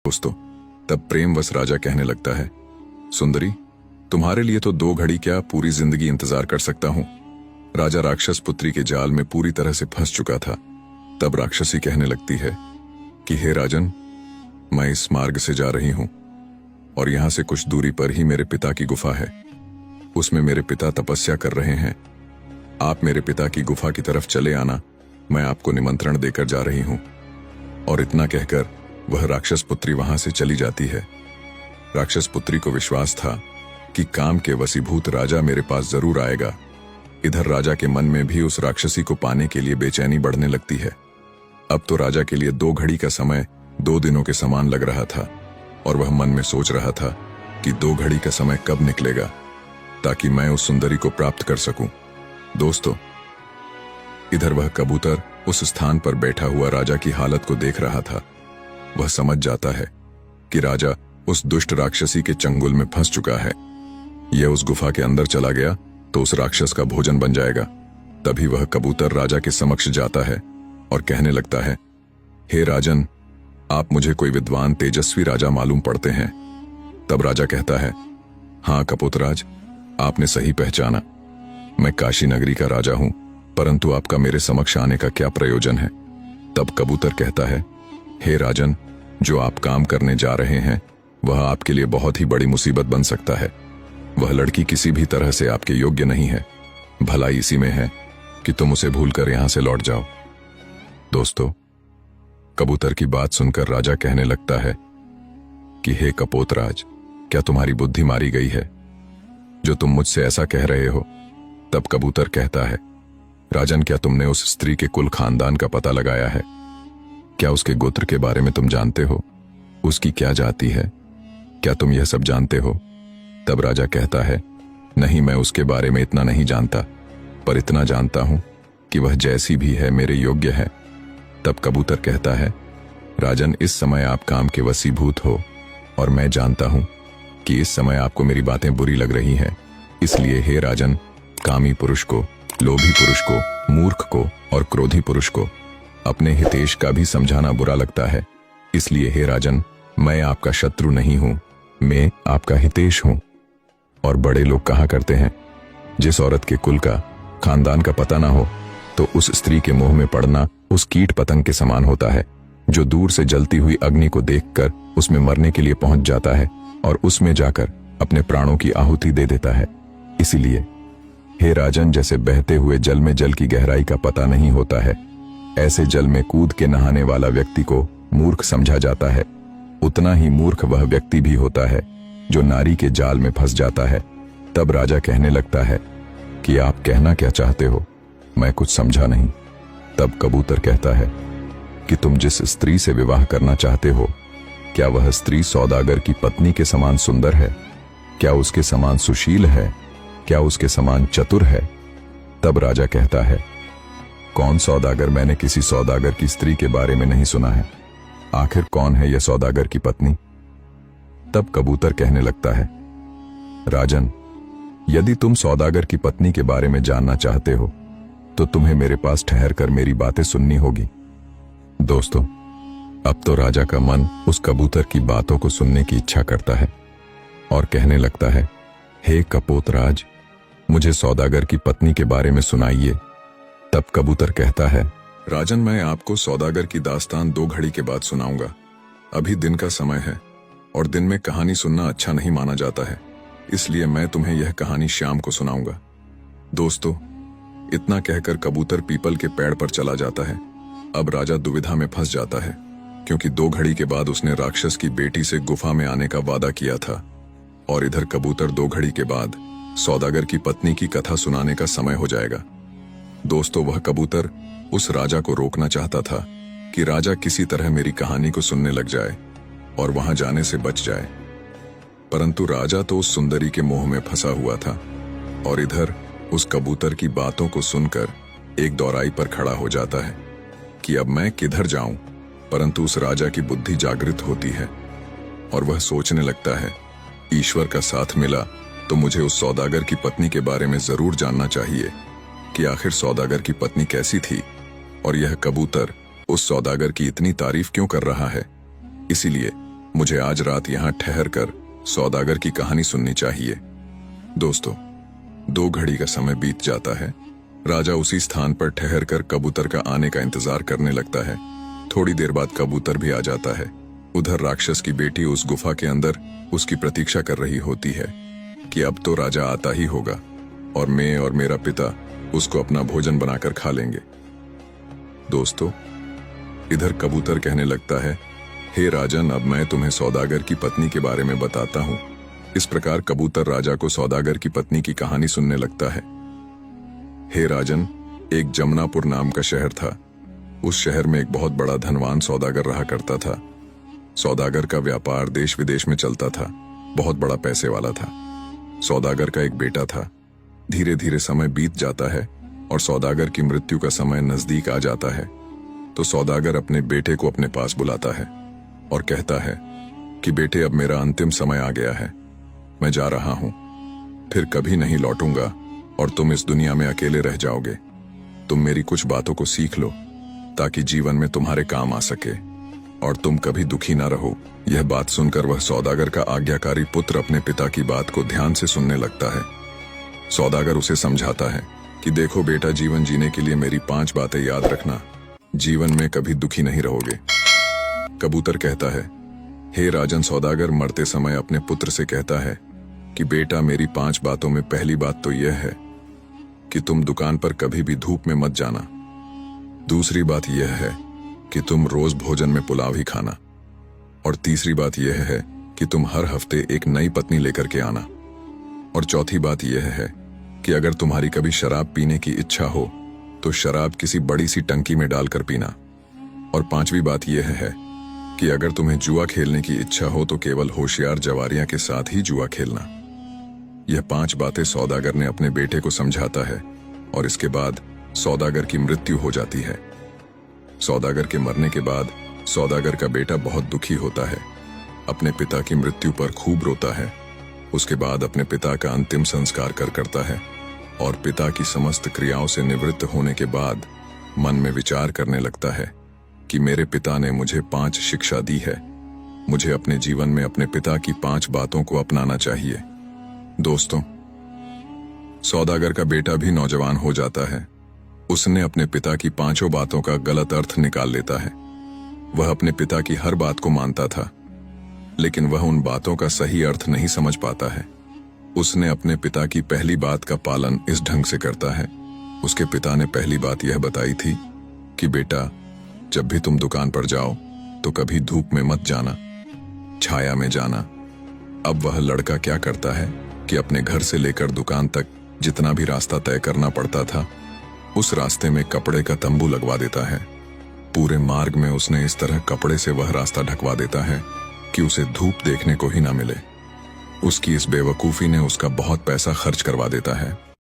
दोस्तों, तब प्रेमवश राजा कहने लगता है, सुंदरी, तुम्हारे लिए तो 2 घड़ी क्या पूरी जिंदगी इंतजार कर सकता हूं। राजा राक्षस पुत्री के जाल में पूरी तरह से फंस चुका था। तब राक्षसी कहने लगती है कि हे राजन, मैं इस मार्ग से जा रही हूं और यहां से कुछ दूरी पर ही मेरे पिता की गुफा है। उसमें मेरे पिता तपस्या कर रहे हैं। आप मेरे पिता की गुफा की तरफ चले आना, मैं आपको निमंत्रण देकर जा रही हूं। और इतना कहकर वह राक्षस पुत्री वहां से चली जाती है। राक्षस पुत्री को विश्वास था कि काम के वशीभूत राजा मेरे पास जरूर आएगा। इधर राजा के मन में भी उस राक्षसी को पाने के लिए बेचैनी बढ़ने लगती है। अब तो राजा के लिए 2 घड़ी का समय 2 दिनों के समान लग रहा था और वह मन में सोच रहा था कि 2 घड़ी का समय कब निकलेगा ताकि मैं उस सुंदरी को प्राप्त कर सकूं। दोस्तों, इधर वह कबूतर उस स्थान पर बैठा हुआ राजा की हालत को देख रहा था। वह समझ जाता है कि राजा उस दुष्ट राक्षसी के चंगुल में फंस चुका है। यह उस गुफा के अंदर चला गया तो उस राक्षस का भोजन बन जाएगा। तभी वह कबूतर राजा के समक्ष जाता है और कहने लगता है, हे राजन, आप मुझे कोई विद्वान तेजस्वी राजा मालूम पड़ते हैं। तब राजा कहता है, हाँ कपोतराज, आपने सही पहचाना। मैं काशी नगरी का राजा हूं, परंतु आपका मेरे समक्ष आने का क्या प्रयोजन है। तब कबूतर कहता है, हे राजन, जो आप काम करने जा रहे हैं वह आपके लिए बहुत ही बड़ी मुसीबत बन सकता है। वह लड़की किसी भी तरह से आपके योग्य नहीं है। भलाई इसी में है कि तुम उसे भूलकर यहां से लौट जाओ। दोस्तों, कबूतर की बात सुनकर राजा कहने लगता है कि हे कपोतराज, क्या तुम्हारी बुद्धि मारी गई है जो तुम मुझसे ऐसा कह रहे हो। तब कबूतर कहता है, राजन, क्या तुमने उस स्त्री के कुल खानदान का पता लगाया है? क्या उसके गोत्र के बारे में तुम जानते हो? उसकी क्या जाति है? क्या तुम यह सब जानते हो? तब राजा कहता है, नहीं, मैं उसके बारे में इतना नहीं जानता, पर इतना जानता हूं कि वह जैसी भी है मेरे योग्य है। तब कबूतर कहता है, राजन, इस समय आप काम के वशीभूत हो और मैं जानता हूं कि इस समय आपको मेरी बातें बुरी लग रही हैं। इसलिए हे राजन, कामी पुरुष को, लोभी पुरुष को, मूर्ख को और क्रोधी पुरुष को अपने हितेश का भी समझाना बुरा लगता है। इसलिए हे राजन, मैं आपका शत्रु नहीं हूं, मैं आपका हितेश हूं। और बड़े लोग कहा करते हैं, जिस औरत के कुल का, खानदान का पता ना हो तो उस स्त्री के मोह में पड़ना उस कीट पतंग के समान होता है जो दूर से जलती हुई अग्नि को देखकर उसमें मरने के लिए पहुंच जाता है और उसमें जाकर अपने प्राणों की आहुति दे देता है। इसीलिए हे राजन, जैसे बहते हुए जल में जल की गहराई का पता नहीं होता है, ऐसे जल में कूद के नहाने वाला व्यक्ति को मूर्ख समझा जाता है। उतना ही मूर्ख वह व्यक्ति भी होता है जो नारी के जाल में फंस जाता है। तब राजा कहने लगता है कि आप कहना क्या चाहते हो, मैं कुछ समझा नहीं। तब कबूतर कहता है कि तुम जिस स्त्री से विवाह करना चाहते हो, क्या वह स्त्री सौदागर की पत्नी के समान सुंदर है? क्या उसके समान सुशील है? क्या उसके समान चतुर है? तब राजा कहता है, कौन सौदागर? मैंने किसी सौदागर की स्त्री के बारे में नहीं सुना है। आखिर कौन है यह सौदागर की पत्नी? तब कबूतर कहने लगता है, राजन, यदि तुम सौदागर की पत्नी के बारे में जानना चाहते हो तो तुम्हें मेरे पास ठहरकर मेरी बातें सुननी होगी। दोस्तों, अब तो राजा का मन उस कबूतर की बातों को सुनने की इच्छा करता है और कहने लगता है, हे कपोतराज, मुझे सौदागर की पत्नी के बारे में सुनाइए। तब कबूतर कहता है, राजन, मैं आपको सौदागर की दास्तान 2 घड़ी के बाद सुनाऊंगा। अभी दिन का समय है और दिन में कहानी सुनना अच्छा नहीं माना जाता है, इसलिए मैं तुम्हें यह कहानी शाम को सुनाऊंगा। दोस्तों, इतना कहकर कबूतर पीपल के पेड़ पर चला जाता है। अब राजा दुविधा में फंस जाता है क्योंकि 2 घड़ी के बाद उसने राक्षस की बेटी से गुफा में आने का वादा किया था और इधर कबूतर 2 घड़ी के बाद सौदागर की पत्नी की कथा सुनाने का समय हो जाएगा। दोस्तों, वह कबूतर उस राजा को रोकना चाहता था कि राजा किसी तरह मेरी कहानी को सुनने लग जाए और वहां जाने से बच जाए, परंतु राजा तो उस सुंदरी के मोह में फंसा हुआ था और इधर उस कबूतर की बातों को सुनकर एक दौराई पर खड़ा हो जाता है कि अब मैं किधर जाऊं। परंतु उस राजा की बुद्धि जागृत होती है और वह सोचने लगता है, ईश्वर का साथ मिला तो मुझे उस सौदागर की पत्नी के बारे में जरूर जानना चाहिए कि आखिर सौदागर की पत्नी कैसी थी और यह कबूतर उस सौदागर की इतनी तारीफ क्यों कर रहा है। इसीलिए मुझे आज रात यहाँ ठहर कर सौदागर की कहानी सुननी चाहिए। दोस्तों, 2 घड़ी का समय बीत जाता है। राजा उसी स्थान पर ठहर कर कबूतर का आने का इंतजार करने लगता है। थोड़ी देर बाद कबूतर भी आ जाता है। उधर राक्षस की बेटी उस गुफा के अंदर उसकी प्रतीक्षा कर रही होती है कि अब तो राजा आता ही होगा और मैं और मेरा पिता उसको अपना भोजन बनाकर खा लेंगे। दोस्तों, इधर कबूतर कहने लगता है, हे राजन, अब मैं तुम्हें सौदागर की पत्नी के बारे में बताता हूं। इस प्रकार कबूतर राजा को सौदागर की पत्नी की कहानी सुनने लगता है। हे राजन, एक जमुनापुर नाम का शहर था। उस शहर में एक बहुत बड़ा धनवान सौदागर रहा करता था। सौदागर का व्यापार देश विदेश में चलता था। बहुत बड़ा पैसे वाला था। सौदागर का एक बेटा था। धीरे धीरे समय बीत जाता है और सौदागर की मृत्यु का समय नजदीक आ जाता है। तो सौदागर अपने बेटे को अपने पास बुलाता है और कहता है कि बेटे, अब मेरा अंतिम समय आ गया है। मैं जा रहा हूं, फिर कभी नहीं लौटूंगा और तुम इस दुनिया में अकेले रह जाओगे। तुम मेरी कुछ बातों को सीख लो ताकि जीवन में तुम्हारे काम आ सके और तुम कभी दुखी ना रहो। यह बात सुनकर वह सौदागर का आज्ञाकारी पुत्र अपने पिता की बात को ध्यान से सुनने लगता है। सौदागर उसे समझाता है कि देखो बेटा, जीवन जीने के लिए मेरी 5 बातें याद रखना। जीवन में कभी दुखी नहीं रहोगे। कबूतर कहता है, हे राजन, सौदागर मरते समय अपने पुत्र से कहता है कि बेटा, मेरी 5 बातों में पहली बात तो यह है कि तुम दुकान पर कभी भी धूप में मत जाना। दूसरी बात यह है कि तुम रोज भोजन में पुलाव ही खाना। और तीसरी बात यह है कि तुम हर हफ्ते एक नई पत्नी लेकर के आना। और चौथी बात यह है कि अगर तुम्हारी कभी शराब पीने की इच्छा हो तो शराब किसी बड़ी सी टंकी में डालकर पीना। और 5वीं बात यह है कि अगर तुम्हें जुआ खेलने की इच्छा हो तो केवल होशियार जवारियां के साथ ही जुआ खेलना। यह 5 बातें सौदागर ने अपने बेटे को समझाता है और इसके बाद सौदागर की मृत्यु हो जाती है। सौदागर के मरने के बाद सौदागर का बेटा बहुत दुखी होता है। अपने पिता की मृत्यु पर खूब रोता है। उसके बाद अपने पिता का अंतिम संस्कार करता है और पिता की समस्त क्रियाओं से निवृत्त होने के बाद मन में विचार करने लगता है कि मेरे पिता ने मुझे 5 शिक्षा दी है। मुझे अपने जीवन में अपने पिता की 5 बातों को अपनाना चाहिए। दोस्तों, सौदागर का बेटा भी नौजवान हो जाता है। उसने अपने पिता की 5 बातों का गलत अर्थ निकाल लेता है। वह अपने पिता की हर बात को मानता था, लेकिन वह उन बातों का सही अर्थ नहीं समझ पाता है। उसने अपने पिता की पहली बात का पालन इस ढंग से करता है। उसके पिता ने पहली बात यह बताई थी कि बेटा, जब भी तुम दुकान पर जाओ तो कभी धूप में मत जाना, छाया में जाना। अब वह लड़का क्या करता है कि अपने घर से लेकर दुकान तक जितना भी रास्ता तय करना पड़ता था, उस रास्ते में कपड़े का तंबू लगवा देता है। पूरे मार्ग में उसने इस तरह कपड़े से वह रास्ता ढकवा देता है कि उसे धूप देखने को ही ना मिले। उसकी इस बेवकूफी ने उसका बहुत पैसा खर्च करवा देता है।